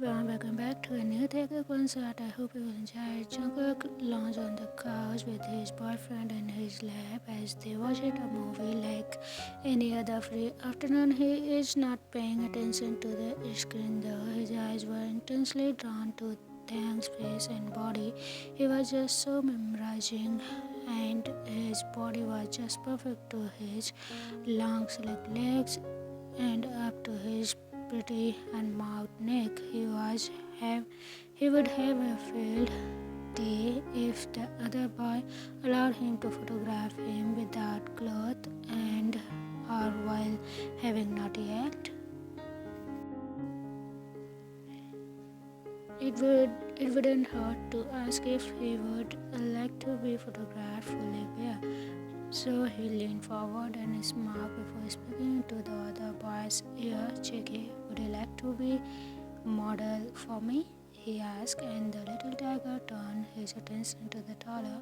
Welcome back to a new Taekook concert. I hope you enjoyed. Jungkook lounged on the couch with his boyfriend in his lap as they watched a movie like any other free afternoon. He is not paying attention to the screen though. His eyes were intensely drawn to Taehyung's face and body. He was just so memorizing, and his body was just perfect to his long slick legs and up to his pretty unmarked neck. He would have a field day if the other boy allowed him to photograph him without clothes and or while having naughty act. It wouldn't hurt to ask if he would like to be photographed fully bare. So he leaned forward and smiled before speaking to the other boy's ear. Cheeky, would you like to be model for me? He asked, and the little tiger turned his attention to the taller.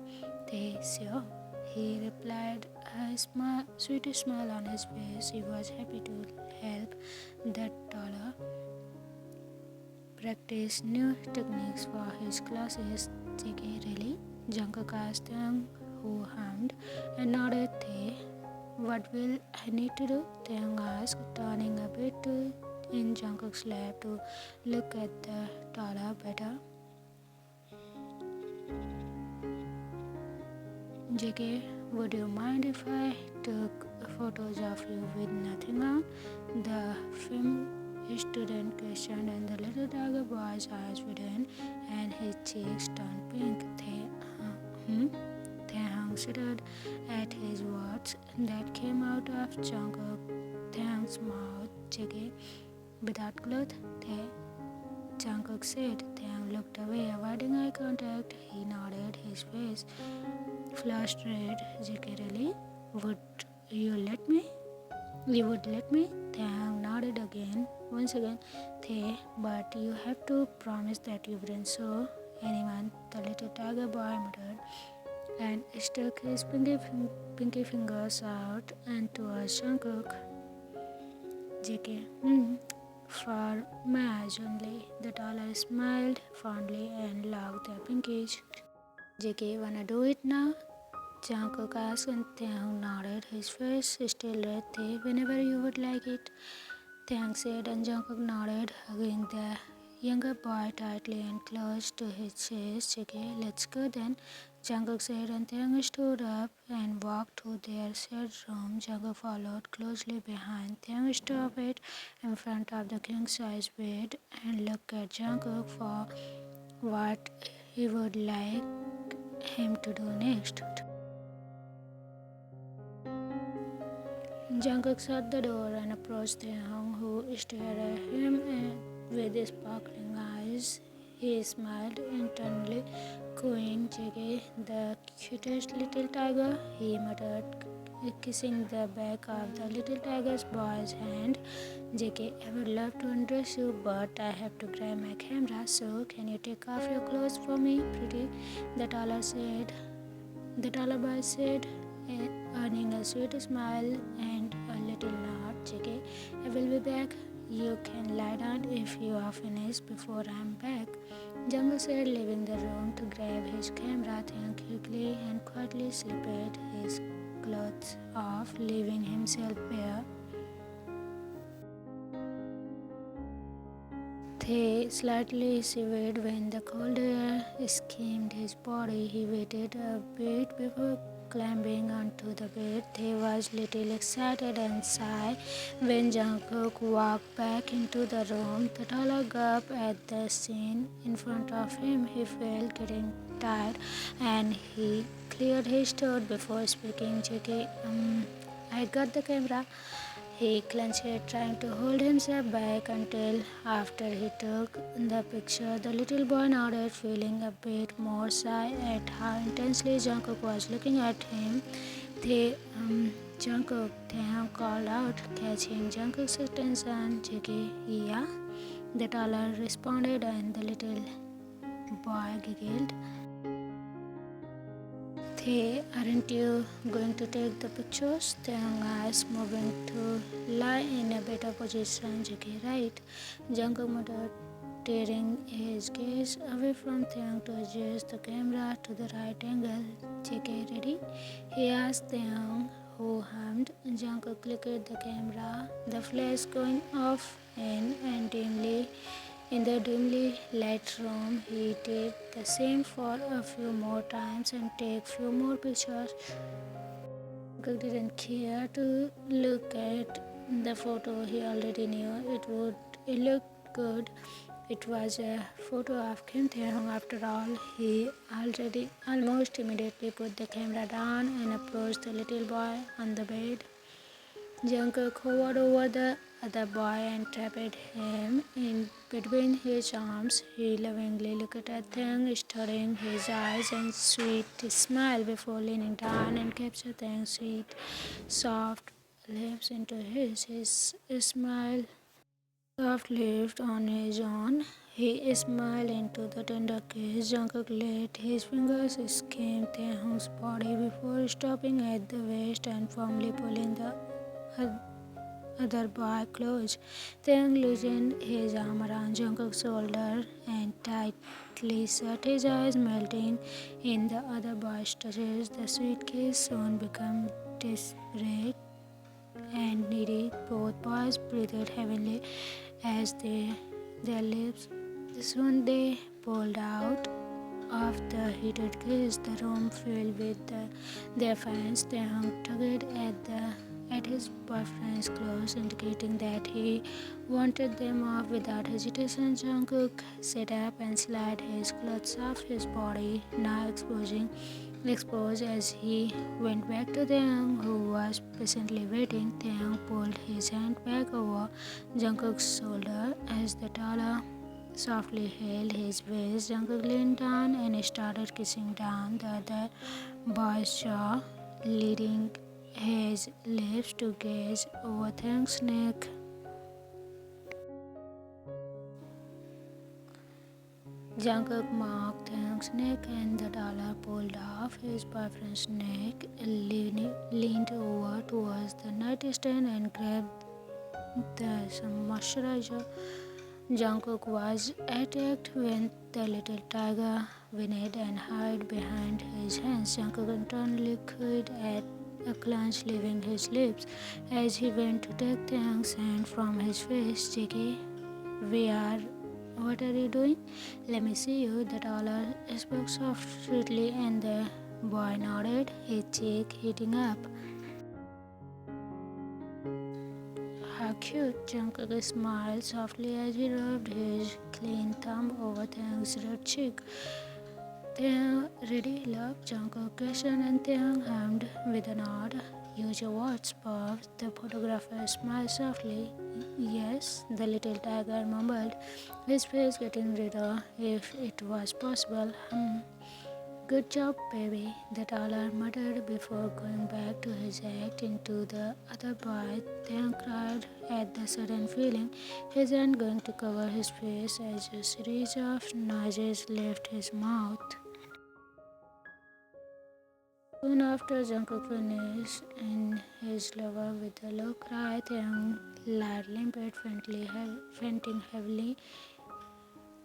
They, sure. He replied, a sweet smile on his face. He was happy to help that taller practice new techniques for his classes. Cheeky, really? Jungkook asked him, who hummed and nodded. They, what will I need to do? Taehyung asked, turning a bit in Jungkook's lap to look at the taller better. JK, would you mind if I took photos of you with nothing on? The film student questioned, and the little tiger boy's eyes widened and his cheeks turned pink. Taehyung shuddered at his words that came out of Taehyung's mouth. JK, without clothes, Jungkook said. Taehyung looked away, avoiding eye contact. He nodded, his face flushed red. JK, really? Would you let me? You would let me? Taehyung nodded again. Once again, but you have to promise that you wouldn't show anyone, the little tiger boy muttered, and stuck his pinky fingers out and towards Jungkook. JK, for my eyes only. The taller smiled fondly and locked their pinkies. JK, wanna do it now? Jungkook asked, and Taehyung nodded, his face still red. Whenever you would like it. Taehyung said, and Jungkook nodded, hugging the younger boy tightly and close to his chest. JK, let's go then. Jungkook said, and Taehyung stood up and walked to their shared room. Jungkook followed closely behind. Taehyung stopped in front of the king-size bed and looked at Jungkook for what he would like him to do next. Jungkook shut the door and approached Taehyung, who stared at him with sparkling eyes. He smiled internally, cooing, JK, the cutest little tiger, he muttered, kissing the back of the little tiger's boy's hand. JK, I would love to undress you, but I have to grab my camera, so can you take off your clothes for me, pretty? The taller boy said, earning a sweet smile and a little nod. JK, I will be back. You can lie down if you are finished before I'm back. Jungkook said, leaving the room to grab his camera. Taehyung quickly and quietly slipped his clothes off, leaving himself bare. Tae slightly shivered when the cold air skimmed his body. He waited a bit before climbing onto the bed. Tae was little excited and shy when Jungkook walked back into the room. The taller gaped at the scene in front of him. He felt getting tired and he cleared his throat before speaking. JK, I got the camera. He clenched, trying to hold himself back until after he took the picture. The little boy nodded, feeling a bit more shy at how intensely Jungkook was looking at him. Jungkook, Taehyung called out, catching Jungkook's attention. JK, yeah? The taller responded, and the little boy giggled. Aren't you going to take the pictures? Taehyung asked, moving to lie in a better position. JK, right? Jungkook muttered, tearing his gaze away from Taehyung to adjust the camera to the right angle. JK, ready? He asked Taehyung, who hummed. Jungkook clicked the camera, the flash going off and in the dimly lit room. He did the same for a few more times and take few more pictures. Jungkook didn't care to look at the photo. He already knew it looked good. It was a photo of Kim Taehyung after all. He almost immediately put the camera down and approached the little boy on the bed. Jungkook hovered over the other boy and tapped him in between his arms. He lovingly looked at Taehyung, studying his eyes and sweet smile before leaning down and captured Taehyung's sweet, soft lips into his. His smile soft lips on his own. He smiled into the tender kiss. Jungkook let his fingers skim Taehyung's body before stopping at the waist and firmly pulling the other boy close. Taehyung loosened his arm around Jungkook's shoulder and tightly shut his eyes, melting in the other boy's touches. The sweet kiss soon became desperate and needy. Both boys breathed heavily as their lips soon they pulled out of the heated kiss. The room filled with their fans. Taehyung tugged at his boyfriend's clothes, indicating that he wanted them off without hesitation. Jungkook sat up and slid his clothes off his body, now exposed as he went back to Taehyung, who was patiently waiting. Taehyung pulled his hand back over Jungkook's shoulder as the taller softly held his waist. Jungkook leaned down and started kissing down the other boy's jaw, leading his lips to gaze over Taehyung's neck. Jungkook mocked Taehyung's neck and the dollar pulled off his boyfriend's neck, leaned over towards the nightstand and grabbed some moisturizer. Jungkook was attacked when the little tiger whinnied and hid behind his hands. Jungkook internally cried at a clench, leaving his lips as he went to take Taehyung's hand from his face. JK, what are you doing? Let me see you. The dollar spoke softly and the boy nodded, his cheek heating up. How cute! Jungkook smiled softly as he rubbed his clean thumb over Taehyung's red cheek. Taehyung, ready, love? Jungkook questioned and Taehyung hummed with a nod. Use your words, Bob. The photographer smiled softly. Yes, the little tiger mumbled, his face getting redder if it was possible. Good job, baby, the dollar muttered before going back to his act. Into the other boy, Taehyung cried at the sudden feeling, his hand going to cover his face as a series of noises left his mouth. Soon after Jungkook finished in his lover with a low cry, Taehyung lied limpid, fainting heavily.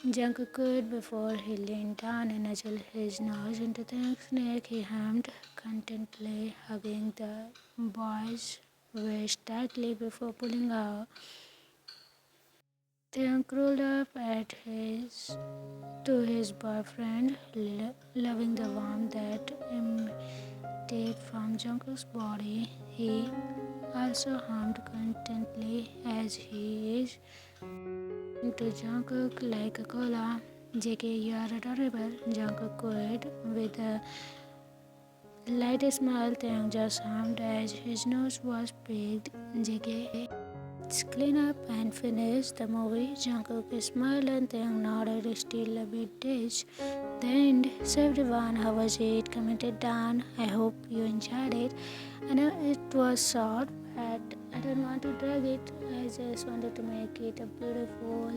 Jungkook cried before he leaned down and nuzzled his nose into Taehyung's neck. He hummed contentedly, hugging the boy's waist tightly before pulling out. Taehyung curled up to his boyfriend, loving the warmth that emanated from Jungkook's body. He also hummed contentedly as he is to Jungkook like a cola. JK, you are adorable. Jungkook cried with a light smile. Taehyung just hummed as his nose was picked. JK, let's clean up and finish the movie. Jungkook smiled and Taehyung nodded, still a bit dazed. The end. So everyone, how was it? Comment it down. I hope you enjoyed it. I know it was short, but I don't want to drag it. I just wanted to make it a beautiful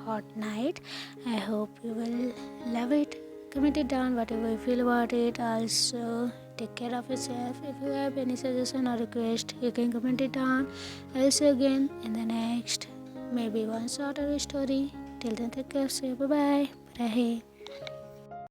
hot night. I hope you will love it. Comment it down whatever you feel about it. Also, take care of yourself. If you have any suggestion or request, you can comment it down. I'll see you again in the next maybe one shorter story. Till then, take care. See you. Bye bye. Bye.